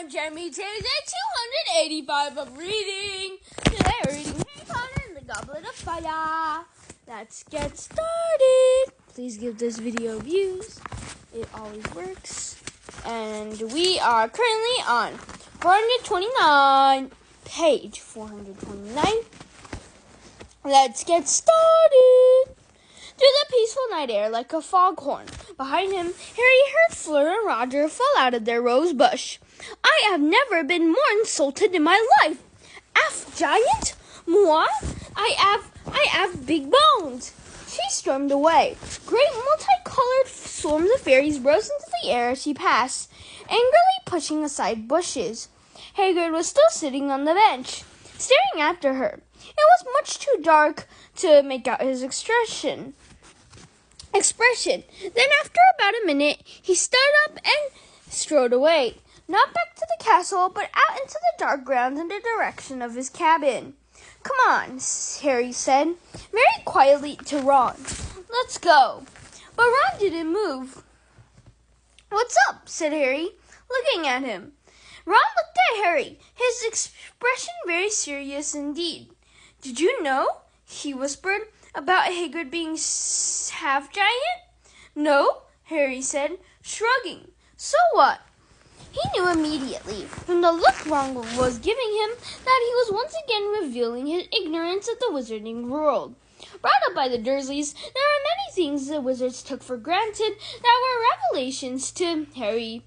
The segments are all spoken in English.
I'm Jeremy. Today's day 285 of reading. Today we're reading Harry Potter and the Goblet of Fire. Let's get started. Please give this video views. It always works. And we are currently on 429, page 429. Let's get started. Through the peaceful night air like a foghorn. Behind him, Harry heard Fleur and Roger fall out of their rose bush. I have never been more insulted in my life. Half giant? Moi? I have big bones. She stormed away. Great multicolored swarms of fairies rose into the air as she passed, angrily pushing aside bushes. Hagrid was still sitting on the bench, staring after her. It was much too dark to make out his expression. Then after about a minute, he stood up and strode away, not back to the castle, but out into the dark grounds in the direction of his cabin. Come on, Harry said, very quietly to Ron. Let's go. But Ron didn't move. What's up? Said Harry, looking at him. Ron looked at Harry, his expression very serious indeed. Did you know, he whispered, about Hagrid being half giant? No, Harry said, shrugging. So what? He knew immediately, from the look Ron was giving him, that he was once again revealing his ignorance of the wizarding world. Brought up by the Dursleys, there were many things the wizards took for granted that were revelations to Harry.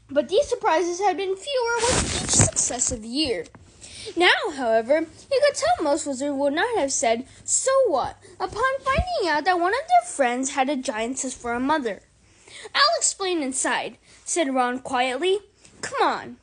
But these surprises had been fewer with each successive year. Now, however, you could tell most wizards would not have said, so what, upon finding out that one of their friends had a giantess for a mother. I'll explain inside, said Ron quietly. Come on.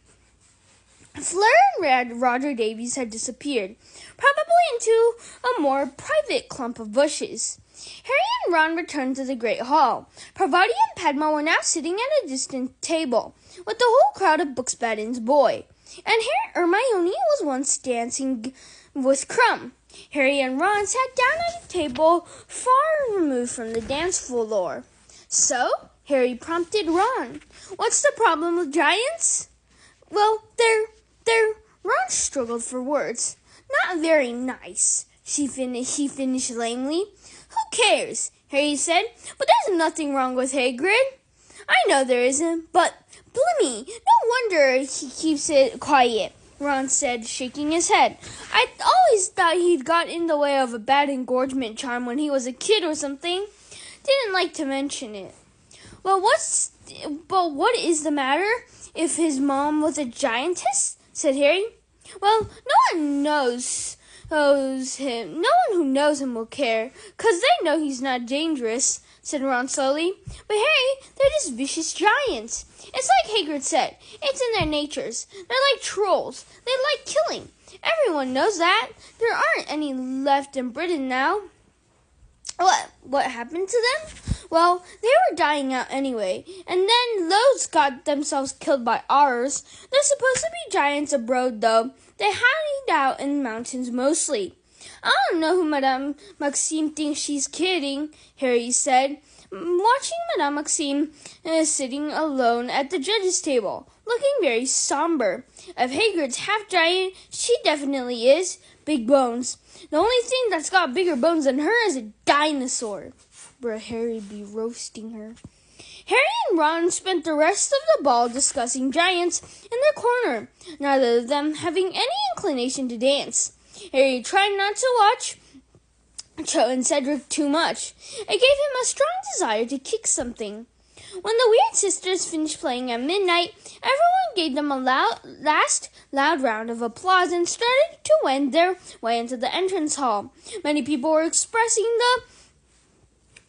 Fleur and Roger Davies had disappeared, probably into a more private clump of bushes. Harry and Ron returned to the Great Hall. Parvati and Padma were now sitting at a distant table, with the whole crowd of Booksbaddin's boy. And Hermione was once dancing with Crumb. Harry and Ron sat down at a table far removed from the dance floor. So, Harry prompted Ron, what's the problem with giants? Well, they're, Ron struggled for words. Not very nice, he finished lamely. Who cares? Harry said, but there's nothing wrong with Hagrid. I know there isn't, but blimey, no wonder he keeps it quiet, Ron said, shaking his head. I always thought he'd got in the way of a bad engorgement charm when he was a kid or something. Didn't like to mention it. Well, what is the matter if his mom was a giantess? Said Harry. Well, no one who knows him will care, 'cause they know he's not dangerous, said Ron slowly. But Harry, they're just vicious giants. It's like Hagrid said. It's in their natures. They're like trolls. They like killing. Everyone knows that. There aren't any left in Britain now. What happened to them? Well, they were dying out anyway, and then loads got themselves killed by ours. They're supposed to be giants abroad, though. They hide out in mountains mostly. I don't know who Madame Maxime thinks she's kidding, Harry said, watching Madame Maxime sitting alone at the judges' table, looking very somber. If Hagrid's half-giant, she definitely is. Big bones. The only thing that's got bigger bones than her is a dinosaur. But Harry'd be roasting her. Harry and Ron spent the rest of the ball discussing giants in their corner, neither of them having any inclination to dance. Harry tried not to watch Cho and Cedric too much. It gave him a strong desire to kick something. When the Weird Sisters finished playing at midnight, everyone gave them a last loud round of applause and started to wend their way into the entrance hall. Many people were expressing the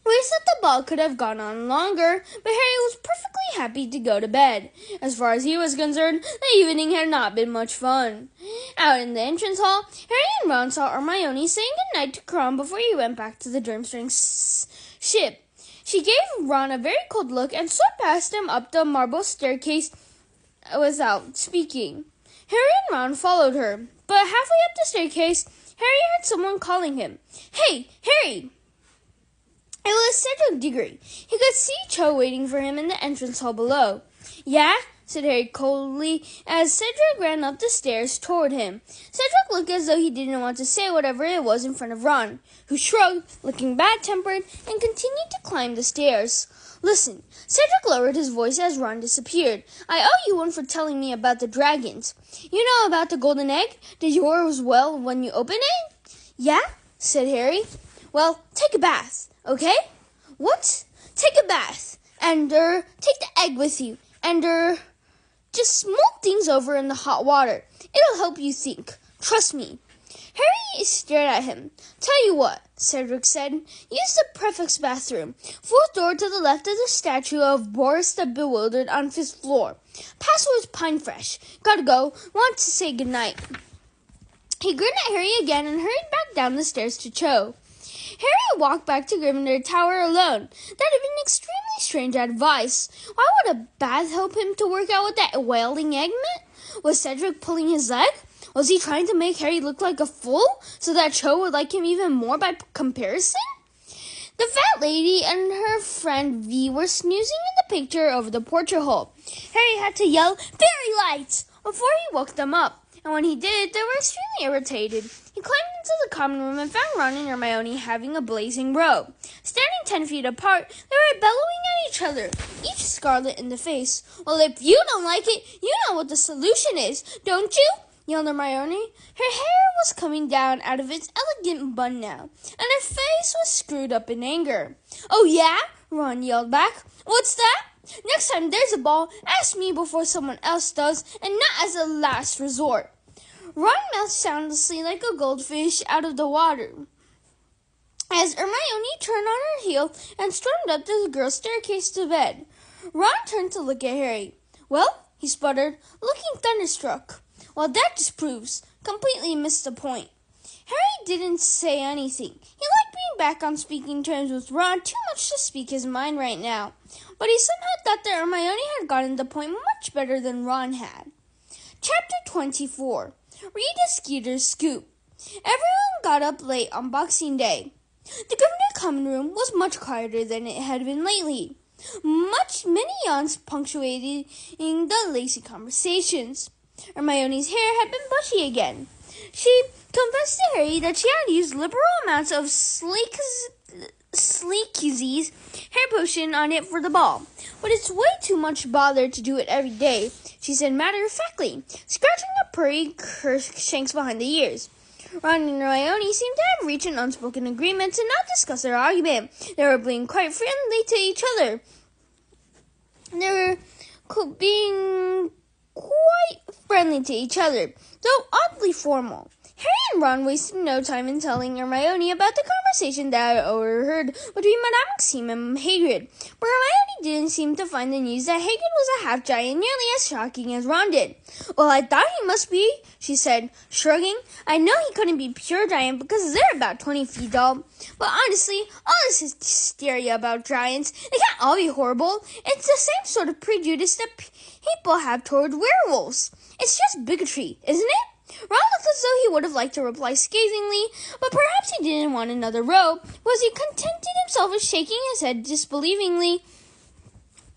wish that the ball could have gone on longer, but Harry was perfectly happy to go to bed. As far as he was concerned, the evening had not been much fun. Out in the entrance hall, Harry and Ron saw Hermione saying goodnight to Crumb before he went back to the Durmstrang ship. She gave Ron a very cold look and swept past him up the marble staircase without speaking. Harry and Ron followed her, but halfway up the staircase, Harry heard someone calling him. Hey, Harry! It was Cedric Diggory. He could see Cho waiting for him in the entrance hall below. "Yeah?" said Harry coldly as Cedric ran up the stairs toward him. Cedric looked as though he didn't want to say whatever it was in front of Ron, who shrugged, looking bad-tempered, and continued to climb the stairs. "Listen," Cedric lowered his voice as Ron disappeared. "I owe you one for telling me about the dragons. You know about the golden egg? Did yours well when you opened it?" "Yeah," said Harry. "Well, take a bath, okay?" "What?" "Take a bath, and, take the egg with you, and, just mull things over in the hot water. It'll help you think. Trust me." Harry stared at him. "Tell you what," Cedric said. "Use the prefect's bathroom. Fourth door to the left of the statue of Boris the Bewildered on 5th floor. Password's Pine Fresh. Gotta go. Want to say goodnight." He grinned at Harry again and hurried back down the stairs to Cho. Harry walked back to Gryffindor Tower alone. That had been extremely strange advice. Why would a bath help him to work out what that wailing egg meant? Was Cedric pulling his leg? Was he trying to make Harry look like a fool so that Cho would like him even more by comparison? The fat lady and her friend V were snoozing in the picture over the portrait hole. Harry had to yell, "Fairy lights!" before he woke them up. And when he did, they were extremely irritated. He climbed into the common room and found Ron and Hermione having a blazing row. Standing 10 feet apart, they were bellowing at each other, each scarlet in the face. "Well, if you don't like it, you know what the solution is, don't you?" yelled Hermione. Her hair was coming down out of its elegant bun now, and her face was screwed up in anger. "Oh, yeah?" Ron yelled back. "What's that? Next time there's a ball, ask me before someone else does, and not as a last resort." Ron mouthed soundlessly like a goldfish out of the water as Hermione turned on her heel and stormed up the girls' staircase to bed. Ron turned to look at Harry. "Well," he sputtered, looking thunderstruck. "Well, that just proves. Completely missed the point." Harry didn't say anything. He liked being back on speaking terms with Ron too much to speak his mind right now. But he somehow thought that Hermione had gotten the point much better than Ron had. Chapter 24. Rita Skeeter's Scoop. Everyone got up late on Boxing Day. The Gryffindor common room was much quieter than it had been lately. Many yawns punctuated the lacy conversations. Hermione's hair had been bushy again. She confessed to Harry that she had used liberal amounts of Sleeky's hair potion on it for the ball. "But it's way too much bother to do it every day," she said matter-of-factly, scratching the prairie shanks behind the ears. Ron and Hermione seemed to have reached an unspoken agreement to not discuss their argument. They were being quite friendly to each other. They were being quite friendly to each other, though oddly formal. Harry and Ron wasted no time in telling Hermione about the conversation that had overheard between Madame Maxime and Hagrid, but Hermione didn't seem to find the news that Hagrid was a half-giant nearly as shocking as Ron did. "Well, I thought he must be," she said, shrugging. "I know he couldn't be pure giant because they're about 20 feet tall. But honestly, all this hysteria about giants, they can't all be horrible. It's the same sort of prejudice that people have toward werewolves. It's just bigotry, isn't it?" Ron looked as though he would have liked to reply scathingly, but perhaps he didn't want another row. Was he contented himself with shaking his head disbelievingly?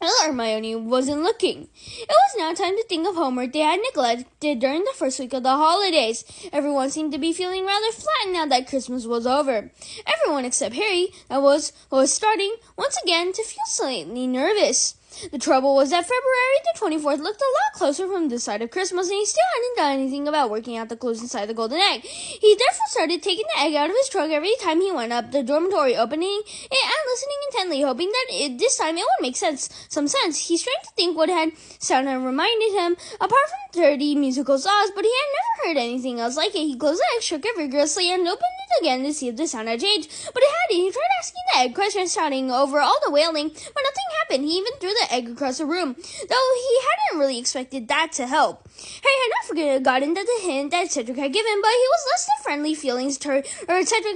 Well, Hermione wasn't looking. It was now time to think of homework they had neglected during the first week of the holidays. Everyone seemed to be feeling rather flat now that Christmas was over. Everyone except Harry, was starting, once again, to feel slightly nervous. The trouble was that February the 24th looked a lot closer from this side of Christmas, and he still hadn't done anything about working out the clues inside the golden egg. He therefore started taking the egg out of his trunk every time he went up the dormitory, opening it and listening intently, hoping that this time it would make some sense. He strained to think what had sounded and reminded him, apart from 30 musical saws, but he had never heard anything else like it. He closed the egg, shook it vigorously, and opened it again to see if the sound had changed, but it hadn't. He tried asking the egg questions, shouting over all the wailing, but nothing happened. He even threw the egg across the room, though he hadn't really expected that to help. Harry had not forgotten the hint that Cedric had given, but he was less than friendly feelings Cedric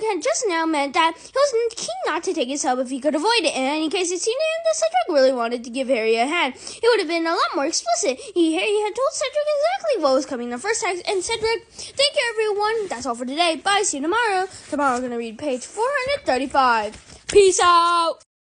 had just now meant that he was keen not to take his help if he could avoid it. In any case, it seemed to him that Cedric really wanted to give Harry a hand. He would have been a lot more explicit. Harry had told Cedric exactly what was coming the first time, and Cedric, "Thank you, everyone. That's all for today. Bye. See you tomorrow." Tomorrow we're going to read page 435. Peace out!